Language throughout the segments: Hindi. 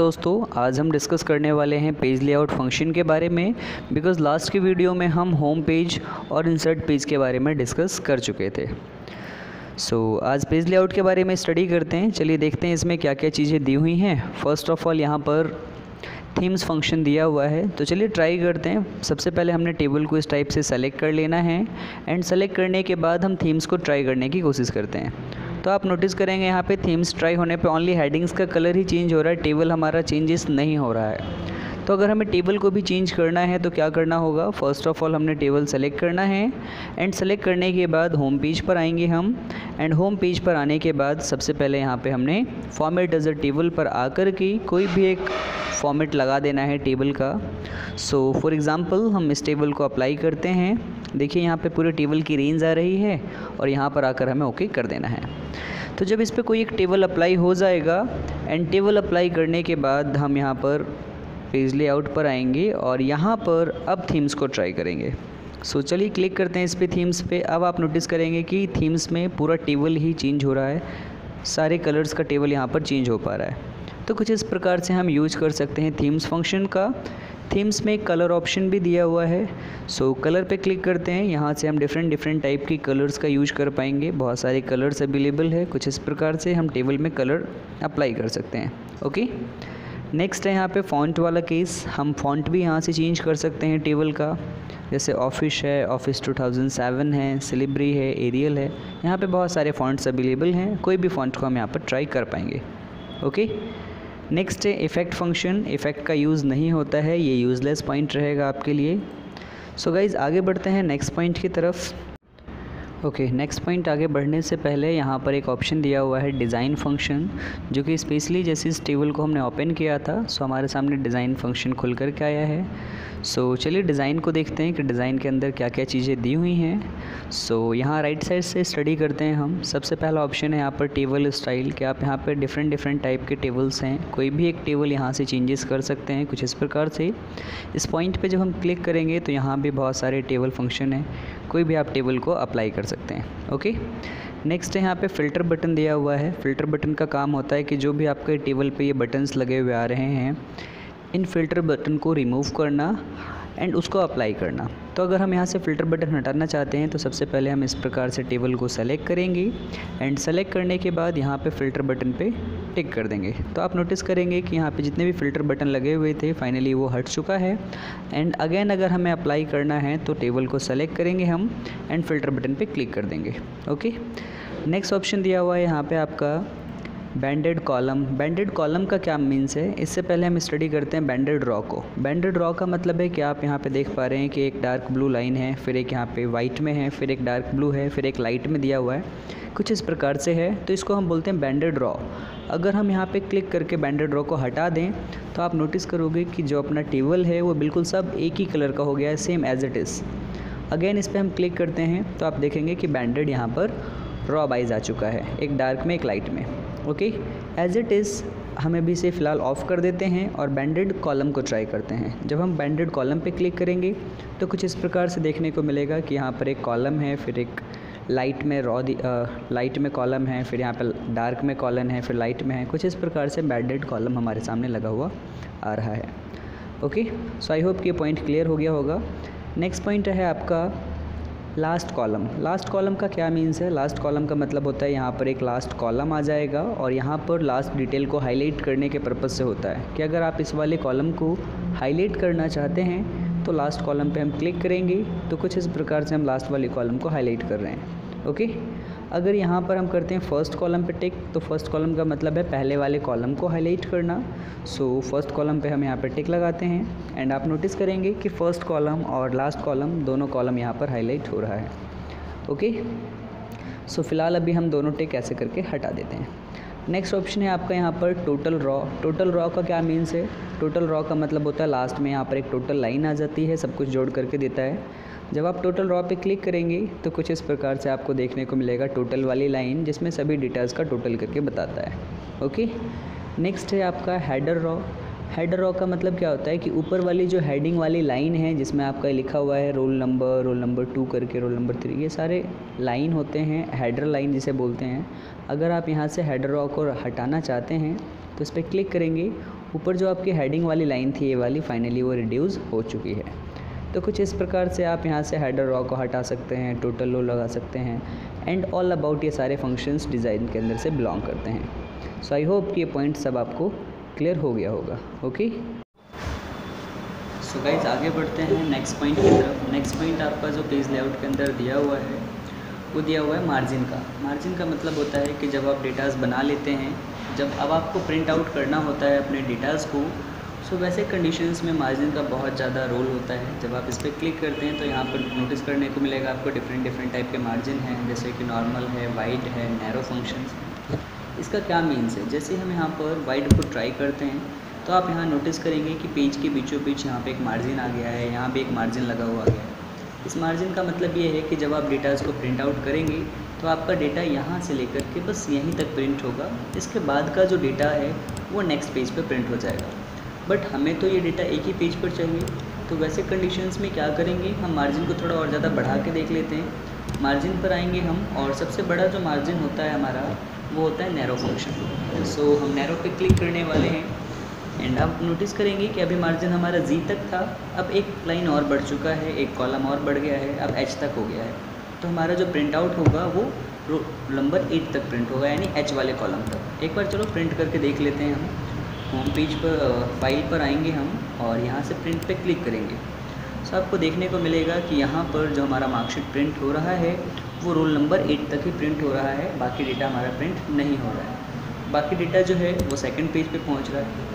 दोस्तों, आज हम डिस्कस करने वाले हैं पेज लेआउट फंक्शन के बारे में। बिकॉज़ लास्ट की वीडियो में हम होम पेज और इंसर्ट पेज के बारे में डिस्कस कर चुके थे। आज पेज लेआउट के बारे में स्टडी करते हैं। चलिए देखते हैं इसमें क्या क्या चीज़ें दी हुई हैं। फर्स्ट ऑफ ऑल यहाँ पर थीम्स फंक्शन दिया हुआ है, तो चलिए ट्राई करते हैं। सबसे पहले हमने टेबल को इस टाइप से सेलेक्ट कर लेना है एंड सेलेक्ट करने के बाद हम थीम्स को ट्राई करने की कोशिश करते हैं। तो आप नोटिस करेंगे यहाँ पे थीम्स ट्राई होने पे ओनली हेडिंग्स का कलर ही चेंज हो रहा है, टेबल हमारा चेंजेस नहीं हो रहा है। तो अगर हमें टेबल को भी चेंज करना है तो क्या करना होगा, फर्स्ट ऑफ ऑल हमने टेबल सेलेक्ट करना है एंड सेलेक्ट करने के बाद होम पेज पर आएंगे हम। एंड होम पेज पर आने के बाद सबसे पहले यहाँ पे हमने फॉर्मेट एज अ टेबल पर आकर के कोई भी एक फॉर्मेट लगा देना है टेबल का। फॉर एग्ज़ाम्पल हम इस टेबल को अप्लाई करते हैं। देखिए यहाँ पे पूरे टेबल की रेंज आ रही है और यहाँ पर आकर हमें ओके कर देना है। तो जब इस पर कोई एक टेबल अप्लाई हो जाएगा एंड टेबल अप्लाई करने के बाद हम यहाँ पर पेज लेआउट पर आएंगे और यहाँ पर अब थीम्स को ट्राई करेंगे। चलिए क्लिक करते हैं इस पे थीम्स पे। अब आप नोटिस करेंगे कि थीम्स में पूरा टेबल ही चेंज हो रहा है, सारे कलर्स का टेबल यहाँ पर चेंज हो पा रहा है। तो कुछ इस प्रकार से हम यूज कर सकते हैं थीम्स फंक्शन का। थीम्स में कलर ऑप्शन भी दिया हुआ है। कलर पे क्लिक करते हैं, यहाँ से हम डिफरेंट टाइप की कलर्स का यूज कर पाएंगे। बहुत सारे कलर्स अवेलेबल है। कुछ इस प्रकार से हम टेबल में कलर अप्लाई कर सकते हैं। ओके, नेक्स्ट है यहाँ पे फ़ॉन्ट वाला केस। हम फ़ॉन्ट भी यहाँ से चेंज कर सकते हैं टेबल का, जैसे ऑफिस है, ऑफिस 2007 है, सिलिब्री है, एरियल है। यहाँ पे बहुत सारे फ़ॉन्ट्स अवेलेबल हैं, कोई भी फ़ॉन्ट को हम यहाँ पर ट्राई कर पाएंगे। ओके, नेक्स्ट है इफ़ेक्ट फंक्शन। इफ़ेक्ट का यूज़ नहीं होता है, ये यूज़लेस पॉइंट रहेगा आपके लिए। गाइज़ आगे बढ़ते हैं नेक्स्ट पॉइंट की तरफ। नेक्स्ट पॉइंट आगे बढ़ने से पहले यहाँ पर एक ऑप्शन दिया हुआ है डिज़ाइन फंक्शन, जो कि स्पेशली जैसे इस टेबल को हमने ओपन किया था हमारे सामने डिज़ाइन फंक्शन खुल कर के आया है। चलिए डिज़ाइन को देखते हैं कि डिज़ाइन के अंदर क्या क्या चीज़ें दी हुई हैं। यहाँ राइट साइड से स्टडी करते हैं हम। सबसे पहला ऑप्शन है यहाँ पर टेबल स्टाइल, कि आप यहाँ पर डिफरेंट टाइप के टेबल्स हैं, कोई भी एक टेबल यहाँ से चेंजेस कर सकते हैं कुछ इस प्रकार से। इस पॉइंट पे जब हम क्लिक करेंगे तो यहाँ भी बहुत सारे टेबल फंक्शन हैं, कोई भी आप टेबल को अप्लाई कर सकते हैं। ओके, नेक्स्ट है यहाँ पे फ़िल्टर बटन दिया हुआ है। फ़िल्टर बटन का काम होता है कि जो भी आपके टेबल पे ये बटन्स लगे हुए आ रहे हैं, इन फ़िल्टर बटन को रिमूव करना एंड उसको अप्लाई करना। तो अगर हम यहाँ से फ़िल्टर बटन हटाना चाहते हैं तो सबसे पहले हम इस प्रकार से टेबल को सेलेक्ट करेंगे एंड सेलेक्ट करने के बाद यहाँ पे फ़िल्टर बटन पे टिक कर देंगे। तो आप नोटिस करेंगे कि यहाँ पे जितने भी फ़िल्टर बटन लगे हुए थे फाइनली वो हट चुका है। एंड अगेन अगर हमें अप्लाई करना है तो टेबल को सेलेक्ट करेंगे हम एंड फ़िल्टर बटन पे क्लिक कर देंगे। ओके, नेक्स्ट ऑप्शन दिया हुआ है यहाँ पे आपका बैंडेड कॉलम। बैंडेड कॉलम का क्या मीन्स है, इससे पहले हम स्टडी करते हैं बैंडेड रॉ को। बैंडेड रॉ का मतलब है कि आप यहाँ पे देख पा रहे हैं कि एक डार्क ब्लू लाइन है, फिर एक यहाँ पे वाइट में है, फिर एक डार्क ब्लू है, फिर एक लाइट में दिया हुआ है, कुछ इस प्रकार से है। तो इसको हम बोलते हैं बैंडेड रॉ। अगर हम यहाँ पे क्लिक करके बैंडेड रॉ को हटा दें तो आप नोटिस करोगे कि जो अपना टेबल है वो बिल्कुल सब एक ही कलर का हो गया है, same as it is. Again इस पर हम क्लिक करते हैं तो आप देखेंगे कि बैंडेड यहाँ पर रॉ वाइज आ चुका है, एक डार्क में एक लाइट में। ओके, एज इट इज़ हमें भी इसे फ़िलहाल ऑफ़ कर देते हैं और बैंडेड कॉलम को ट्राई करते हैं। जब हम बैंडेड कॉलम पे क्लिक करेंगे तो कुछ इस प्रकार से देखने को मिलेगा कि यहाँ पर एक कॉलम है, फिर एक लाइट में लाइट में कॉलम है, फिर यहाँ पर डार्क में कॉलम है, फिर लाइट में है। कुछ इस प्रकार से बैंडेड कॉलम हमारे सामने लगा हुआ आ रहा है। ओके, आई होप कि ये पॉइंट क्लियर हो गया होगा। नेक्स्ट पॉइंट है आपका लास्ट कॉलम। लास्ट कॉलम का क्या मीन्स है, लास्ट कॉलम का मतलब होता है यहाँ पर एक लास्ट कॉलम आ जाएगा और यहाँ पर लास्ट डिटेल को हाईलाइट करने के पर्पज़ से होता है कि अगर आप इस वाले कॉलम को हाईलाइट करना चाहते हैं तो लास्ट कॉलम पे हम क्लिक करेंगे तो कुछ इस प्रकार से हम लास्ट वाले कॉलम को हाईलाइट कर रहे हैं। ओके, अगर यहाँ पर हम करते हैं फर्स्ट कॉलम पे टिक, तो फर्स्ट कॉलम का मतलब है पहले वाले कॉलम को हाईलाइट करना। फर्स्ट कॉलम पे हम यहाँ पर टिक लगाते हैं एंड आप नोटिस करेंगे कि फ़र्स्ट कॉलम और लास्ट कॉलम दोनों कॉलम यहाँ पर हाईलाइट हो रहा है। ओके, फ़िलहाल अभी हम दोनों टिक ऐसे करके हटा देते हैं। नेक्स्ट ऑप्शन है आपका यहाँ पर टोटल रॉ। टोटल रॉ का क्या मीन्स है, टोटल रॉ का मतलब होता है लास्ट में यहाँ पर एक टोटल लाइन आ जाती है, सब कुछ जोड़ करके देता है। जब आप टोटल रॉ पे क्लिक करेंगे तो कुछ इस प्रकार से आपको देखने को मिलेगा टोटल वाली लाइन, जिसमें सभी डिटेल्स का टोटल करके बताता है। ओके, नेक्स्ट है आपका हेडर रॉ। हेडर रॉ का मतलब क्या होता है कि ऊपर वाली जो हेडिंग वाली लाइन है जिसमें आपका लिखा हुआ है रोल नंबर 2 करके रोल नंबर 3, ये सारे लाइन होते हैं, हेडर लाइन जिसे बोलते हैं। अगर आप यहाँ से हेडर रॉ को हटाना चाहते हैं तो इस पर क्लिक करेंगे ऊपर जो आपकी हेडिंग वाली लाइन थी ये वाली, फाइनली वो रिड्यूस हो चुकी है। तो कुछ इस प्रकार से आप यहाँ से हेडर रॉ को हटा सकते हैं, टोटल रो लगा सकते हैं, एंड ऑल अबाउट ये सारे फंक्शंस डिज़ाइन के अंदर से बिलोंग करते हैं। सो आई होप कि ये पॉइंट सब आपको क्लियर हो गया होगा। ओके, सो गाइज आगे बढ़ते हैं नेक्स्ट पॉइंट की तरफ। नेक्स्ट पॉइंट आपका जो पेज लेआउट के अंदर दिया हुआ है वो दिया हुआ है मार्जिन का। मार्जिन का मतलब होता है कि जब आप डेटास बना लेते हैं, जब अब आपको प्रिंट आउट करना होता है अपने डेटास को, सो वैसे कंडीशंस में मार्जिन का बहुत ज़्यादा रोल होता है। जब आप इस पर क्लिक करते हैं तो यहाँ पर नोटिस करने को मिलेगा आपको डिफरेंट टाइप के मार्जिन हैं, जैसे कि नॉर्मल है, वाइड है, नैरो फंक्शंस है। इसका क्या मीन्स है, जैसे हम यहाँ पर वाइड को ट्राई करते हैं तो आप यहाँ नोटिस करेंगे कि पेज के बीचों बीच यहाँ पे एक मार्जिन आ गया है, यहाँ भी एक मार्जिन लगा हुआ गया है। इस मार्जिन का मतलब ये है कि जब आप डेटास को प्रिंट आउट करेंगे तो आपका डेटा यहाँ से लेकर के बस यहीं तक प्रिंट होगा। इसके बाद का जो डेटा है वो नेक्स्ट पेज पे प्रिंट हो जाएगा। बट हमें तो ये डेटा एक ही पेज पर चाहिए, तो वैसे कंडीशंस में क्या करेंगे, हम मार्जिन को थोड़ा और ज़्यादा बढ़ा के देख लेते हैं। मार्जिन पर आएंगे हम, और सबसे बड़ा जो मार्जिन होता है हमारा वो होता है नैरो फंक्शन। सो हम नैरो पे क्लिक करने वाले हैं, एंड आप नोटिस करेंगे कि अभी मार्जिन हमारा जी तक था, अब एक लाइन और बढ़ चुका है, एक कॉलम और बढ़ गया है, अब एच तक हो गया है। तो हमारा जो प्रिंट आउट होगा वो नंबर 8 तक प्रिंट होगा, यानी एच वाले कॉलम तक। एक बार चलो प्रिंट करके देख लेते हैं। हम होम पेज पर फाइल पर आएंगे हम, और यहाँ से प्रिंट पे क्लिक करेंगे। सो आपको देखने को मिलेगा कि यहाँ पर जो हमारा मार्कशीट प्रिंट हो रहा है वो रोल नंबर 8 तक ही प्रिंट हो रहा है, बाकी डेटा हमारा प्रिंट नहीं हो रहा है। बाकी डेटा जो है वो सेकंड पेज पे पहुँच रहा है,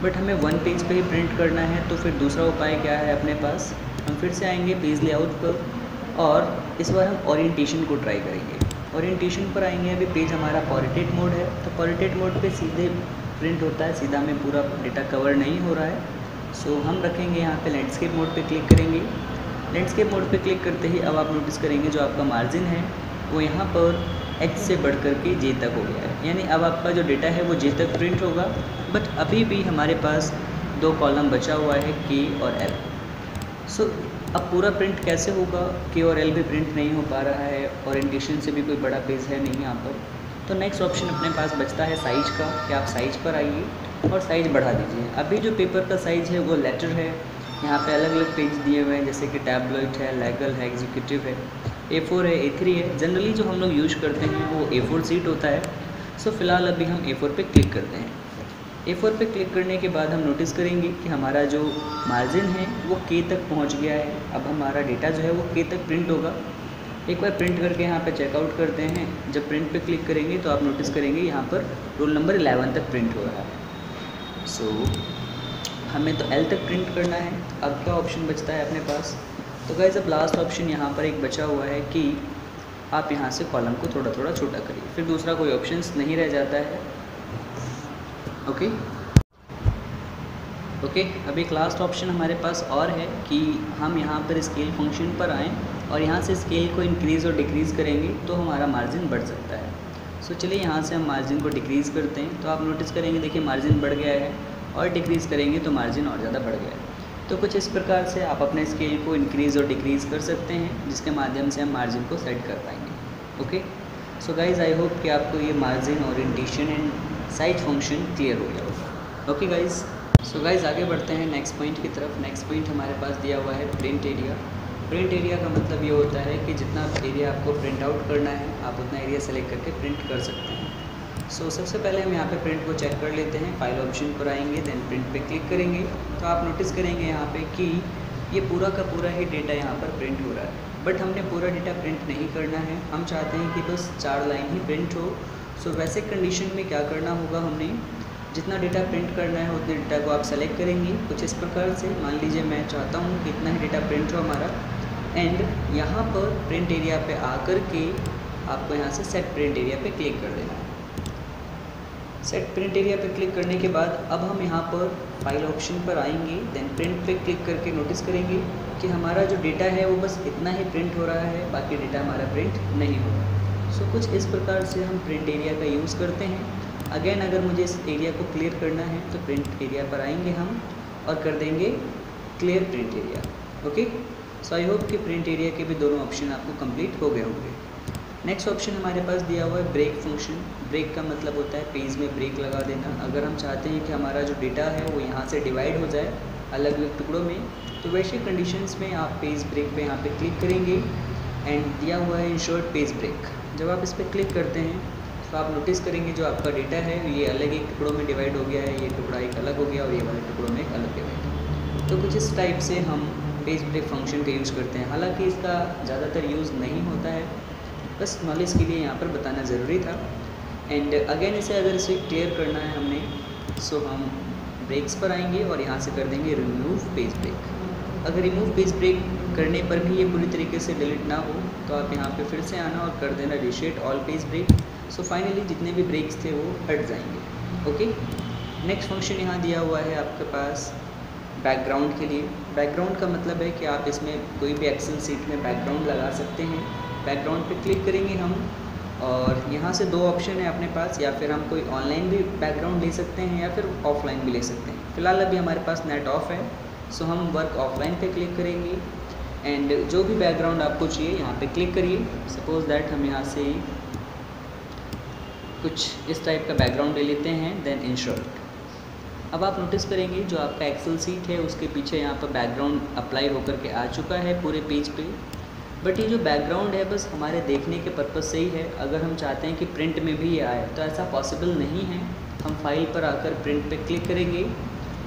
बट हमें वन पेज पे ही प्रिंट करना है। तो फिर दूसरा उपाय क्या है अपने पास, हम फिर से आएंगे पेज लेआउट पर, और इस बार हम ओरिएंटेशन को ट्राई करेंगे। ओरिएंटेशन पर आएंगे, अभी पेज हमारा पोर्ट्रेट मोड है, तो पोर्ट्रेट मोड पे सीधे प्रिंट होता है, सीधा में पूरा डेटा कवर नहीं हो रहा है। सो हम रखेंगे यहाँ पे लैंडस्केप मोड पे क्लिक करेंगे। लैंडस्केप मोड पे क्लिक करते ही अब आप नोटिस करेंगे जो आपका मार्जिन है वो यहाँ पर एच से बढ़ कर के जे तक हो गया है, यानी अब आपका जो डेटा है वो जे तक प्रिंट होगा। बट अभी भी हमारे पास 2 कॉलम बचा हुआ है, के और एल। सो अब पूरा प्रिंट कैसे होगा, के और एल भी प्रिंट नहीं हो पा रहा है, ओरिएंटेशन से भी कोई बड़ा पेज है नहीं यहाँ पर। तो नेक्स्ट ऑप्शन अपने पास बचता है साइज का, कि आप साइज पर आइए और साइज़ बढ़ा दीजिए। अभी जो पेपर का साइज़ है वो लेटर है, यहाँ पे अलग अलग पेज दिए हुए हैं, जैसे कि टैबलॉइड है, लेगल है, एग्जीक्यूटिव है, A4 है, A3 है। जनरली जो हम लोग यूज करते हैं वो A4 सीट होता है। सो फिलहाल अभी हम A4 पे क्लिक करते हैं। A4 पे क्लिक करने के बाद हम नोटिस करेंगे कि हमारा जो मार्जिन है वो K तक पहुँच गया है। अब हमारा डेटा जो है वो K तक प्रिंट होगा। एक बार प्रिंट करके यहाँ पे चेकआउट करते हैं। जब प्रिंट पे क्लिक करेंगे तो आप नोटिस करेंगे यहाँ पर रोल नंबर 11 तक प्रिंट हो रहा है। सो हमें तो L तक प्रिंट करना है। अब क्या ऑप्शन बचता है अपने पास, तो गाइस अब लास्ट ऑप्शन यहाँ पर एक बचा हुआ है कि आप यहाँ से कॉलम को थोड़ा थोड़ा छोटा करिए, फिर दूसरा कोई ऑप्शंस नहीं रह जाता है। ओके, अब एक लास्ट ऑप्शन हमारे पास और है कि हम यहाँ पर स्केल फंक्शन पर आएँ और यहाँ से स्केल को इंक्रीज़ और डिक्रीज़ करेंगे तो हमारा मार्जिन बढ़ सकता है। सो चलिए यहाँ से हम मार्जिन को डिक्रीज़ करते हैं, तो आप नोटिस करेंगे देखिए मार्जिन बढ़ गया है, और डिक्रीज़ करेंगे तो मार्जिन और ज़्यादा बढ़ गया है। तो कुछ इस प्रकार से आप अपने स्केल को इंक्रीज़ और डिक्रीज़ कर सकते हैं, जिसके माध्यम से हम मार्जिन को सेट कर पाएंगे। Okay, so guys I hope कि आपको ये margin, orientation and size function clear हो गया होगा। ओके गाइज़, सो गाइज़ आगे बढ़ते हैं नेक्स्ट पॉइंट की तरफ। नेक्स्ट पॉइंट हमारे पास दिया हुआ है प्रिंट एरिया। प्रिंट एरिया का मतलब ये होता है कि जितना एरिया आपको प्रिंट आउट करना है आप उतना एरिया सेलेक्ट करके प्रिंट कर सकते हैं। सो सबसे पहले हम यहाँ पे प्रिंट को चेक कर लेते हैं। फाइल ऑप्शन पर आएंगे, देन प्रिंट पे क्लिक करेंगे, तो आप नोटिस करेंगे यहाँ पे कि ये पूरा का पूरा ही डेटा यहाँ पर प्रिंट हो रहा है। बट हमने पूरा डेटा प्रिंट नहीं करना है, हम चाहते हैं कि बस 4 लाइन ही प्रिंट हो। सो वैसे कंडीशन में क्या करना होगा, हमने जितना डेटा प्रिंट करना है उतने डेटा को आप सेलेक्ट करेंगे कुछ इस प्रकार से। मान लीजिए मैं चाहता हूँ कि इतना ही डेटा प्रिंट हो हमारा, एंड यहाँ पर प्रिंट एरिया पे आकर के आपको यहाँ से सेट प्रिंट एरिया पे क्लिक कर देना है। सेट प्रिंट एरिया पे क्लिक करने के बाद अब हम यहाँ पर फाइल ऑप्शन पर आएंगे, देन प्रिंट पे क्लिक करके नोटिस करेंगे कि हमारा जो डेटा है वो बस इतना ही प्रिंट हो रहा है, बाकी डेटा हमारा प्रिंट नहीं हो रहा। सो कुछ इस प्रकार से हम प्रिंट एरिया का यूज़ करते हैं। अगेन अगर मुझे इस एरिया को क्लियर करना है तो प्रिंट एरिया पर आएंगे हम और कर देंगे clear print area. Okay, so I hope कि प्रिंट एरिया के भी दोनों ऑप्शन आपको कंप्लीट हो गए होंगे। नेक्स्ट ऑप्शन हमारे पास दिया हुआ है ब्रेक फंक्शन। ब्रेक का मतलब होता है पेज में ब्रेक लगा देना। अगर हम चाहते हैं कि हमारा जो डेटा है वो यहाँ से डिवाइड हो जाए अलग अलग टुकड़ों में, तो वैसे कंडीशंस में आप पेज ब्रेक पे यहाँ पे क्लिक करेंगे एंड दिया हुआ है इंसर्ट पेज ब्रेक। जब आप इस पर क्लिक करते हैं तो आप नोटिस करेंगे जो आपका डेटा है ये अलग एक टुकड़ों में डिवाइड हो गया है, ये टुकड़ा एक अलग हो गया और ये वाले टुकड़ों में एक अलग डिवाइड हो। तो कुछ इस टाइप से हम पेज ब्रेक फंक्शन का यूज़ करते हैं। हालांकि इसका ज़्यादातर यूज़ नहीं होता है, बस नॉलेज के लिए यहाँ पर बताना ज़रूरी था। एंड अगेन इसे अगर इसे क्लियर करना है हमने, सो हम ब्रेक्स पर आएंगे और यहाँ से कर देंगे रिमूव पेज ब्रेक। अगर रिमूव पेज ब्रेक करने पर भी ये पूरी तरीके से डिलीट ना हो तो आप यहाँ पे फिर से आना और कर देना reset all page break. So finally जितने भी ब्रेक्स थे वो हट जाएंगे। ओके, नेक्स्ट फंक्शन यहाँ दिया हुआ है आपके पास बैकग्राउंड के लिए। बैकग्राउंड का मतलब है कि आप इसमें कोई भी एक्सेल सीट में बैकग्राउंड लगा सकते हैं। बैकग्राउंड पे क्लिक करेंगे हम और यहाँ से दो ऑप्शन है अपने पास, या फिर हम कोई ऑनलाइन भी बैकग्राउंड ले सकते हैं या फिर ऑफलाइन भी ले सकते हैं। फ़िलहाल अभी हमारे पास नेट ऑफ है, सो हम वर्क ऑफलाइन पे क्लिक करेंगे एंड जो भी बैकग्राउंड आपको चाहिए यहाँ पे क्लिक करिए। सपोज़ दैट हम यहाँ से कुछ इस टाइप का बैकग्राउंड ले लेते हैं, देन इंसर्ट। अब आप नोटिस करेंगे जो आपका एक्सेल सीट है उसके पीछे यहाँ पर बैकग्राउंड अप्लाई होकर के आ चुका है पूरे पेज पे। बट ये जो बैकग्राउंड है बस हमारे देखने के पर्पज़ से ही है। अगर हम चाहते हैं कि प्रिंट में भी ये आए तो ऐसा पॉसिबल नहीं है। हम फाइल पर आकर प्रिंट पे क्लिक करेंगे,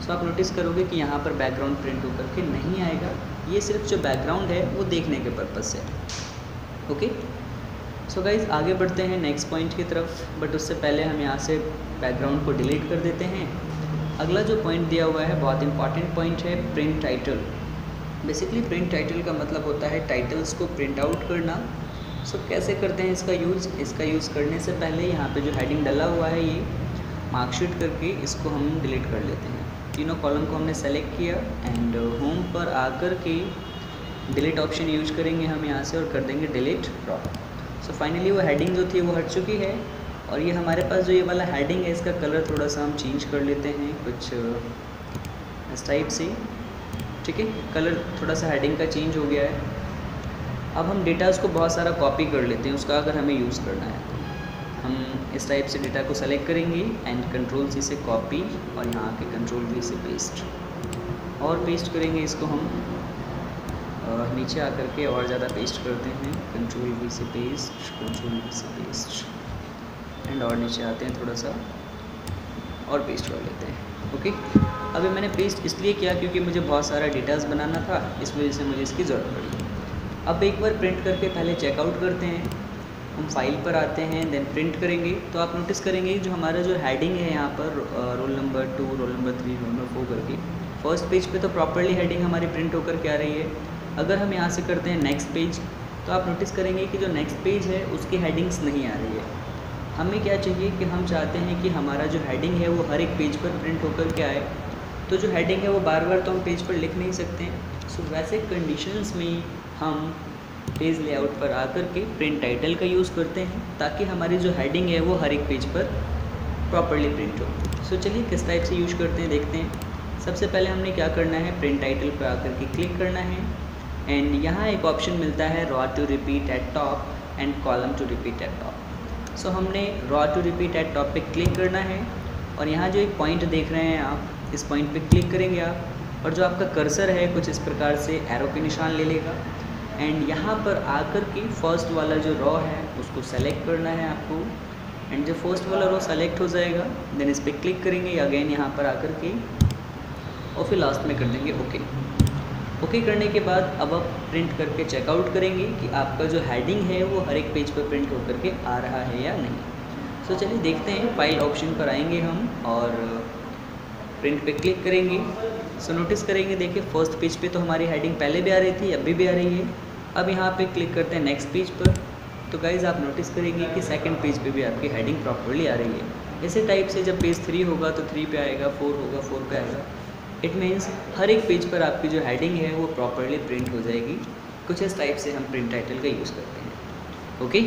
सो आप नोटिस करोगे कि यहाँ पर बैकग्राउंड प्रिंट होकर के नहीं आएगा। ये सिर्फ जो बैकग्राउंड है वो देखने के पर्पज़ से। ओके, सो गाइज आगे बढ़ते हैं नेक्स्ट पॉइंट की तरफ, बट उससे पहले हम यहाँ से बैकग्राउंड को डिलीट कर देते हैं। अगला जो पॉइंट दिया हुआ है बहुत इंपॉर्टेंट पॉइंट है, print title. Basically print title का मतलब होता है टाइटल्स को प्रिंट आउट करना। सो कैसे करते हैं इसका यूज़? इसका यूज़ करने से पहले यहाँ पे जो हेडिंग डला हुआ है ये मार्कशीट करके इसको हम डिलीट कर लेते हैं। तीनों कॉलम को हमने सेलेक्ट किया एंड होम पर आकर के डिलीट ऑप्शन यूज करेंगे हम यहाँ से और कर देंगे डिलीट ड्रॉ। सो फाइनली वो हेडिंग जो थी वो हट चुकी है और ये हमारे पास जो ये वाला हेडिंग है इसका कलर थोड़ा सा हम चेंज कर लेते हैं कुछ इस टाइप से। ठीक है, कलर थोड़ा सा हेडिंग का चेंज हो गया है। अब हम डेटा उसको बहुत सारा कॉपी कर लेते हैं, उसका अगर हमें यूज़ करना है तो हम इस टाइप से डेटा को सेलेक्ट करेंगे एंड कंट्रोल सी से कॉपी और यहाँ के कंट्रोल वी से पेस्ट और पेस्ट करेंगे इसको हम नीचे आकर के और ज़्यादा पेस्ट करते हैं, कंट्रोल वी से पेस्ट, कंट्रोल वी से पेस्ट एंड और नीचे आते हैं थोड़ा सा और पेस्ट कर लेते हैं। ओके, अभी मैंने पेस्ट इसलिए किया क्योंकि मुझे बहुत सारा डेटास बनाना था, इस वजह से मुझे इसकी ज़रूरत पड़ी। अब एक बार प्रिंट करके पहले चेकआउट करते हैं। हम फाइल पर आते हैं, देन प्रिंट करेंगे तो आप नोटिस करेंगे जो हमारा जो हेडिंग है यहाँ पर roll number 2, roll number 3, roll number 4 करके फर्स्ट पेज पे तो प्रॉपरली हेडिंग हमारी प्रिंट होकर के आ रही है। अगर हम यहाँ से करते हैं नेक्स्ट पेज तो आप नोटिस करेंगे कि जो नेक्स्ट पेज है उसकी हेडिंग्स नहीं आ रही है। हमें क्या चाहिए कि हम चाहते हैं कि हमारा जो हेडिंग है वो हर एक पेज पर प्रिंट होकर के आए। तो जो हेडिंग है वो बार बार तो हम पेज पर लिख नहीं सकते। सो वैसे कंडीशंस में हम पेज लेआउट पर आकर के प्रिंट टाइटल का यूज़ करते हैं ताकि हमारी जो हेडिंग है वो हर एक पेज पर प्रॉपरली प्रिंट हो। सो चलिए किस टाइप से यूज़ करते हैं देखते हैं। सबसे पहले हमने क्या करना है, प्रिंट टाइटल पर आकर के क्लिक करना है एंड यहाँ एक ऑप्शन मिलता है row to repeat at top and column to repeat at top. So हमने row to repeat at top पे क्लिक करना है और यहाँ जो एक पॉइंट देख रहे हैं आप, इस पॉइंट पे क्लिक करेंगे आप और जो आपका कर्सर है कुछ इस प्रकार से एरो के निशान ले लेगा एंड यहाँ पर आकर के फर्स्ट वाला जो रॉ है उसको सेलेक्ट करना है आपको एंड जब फर्स्ट वाला रॉ सेलेक्ट हो जाएगा देन इस पर क्लिक करेंगे अगेन यहाँ पर आकर के और फिर लास्ट में कर देंगे ओके। ओके करने के बाद अब आप प्रिंट करके चेकआउट करेंगे कि आपका जो हेडिंग है वो हर एक पेज पर प्रिंट होकर के आ रहा है या नहीं। सो चलिए देखते हैं, फाइल ऑप्शन पर आएंगे हम और प्रिंट पे क्लिक करेंगे। सो नोटिस करेंगे देखिए फर्स्ट पेज पे तो हमारी हेडिंग पहले भी आ रही थी, अभी भी आ रही है। अब यहाँ पे क्लिक करते हैं नेक्स्ट पेज पर तो गाइज आप नोटिस करेंगे कि सेकंड पेज पे भी आपकी हेडिंग प्रॉपरली आ रही है। इसी टाइप से जब पेज 3 होगा तो 3 पे आएगा, 4 होगा 4 पे आएगा। इट मीन्स हर एक पेज पर आपकी जो हेडिंग है वो प्रॉपरली प्रिंट हो जाएगी। कुछ इस टाइप से हम प्रिंट टाइटल का यूज़ करते हैं। ओके।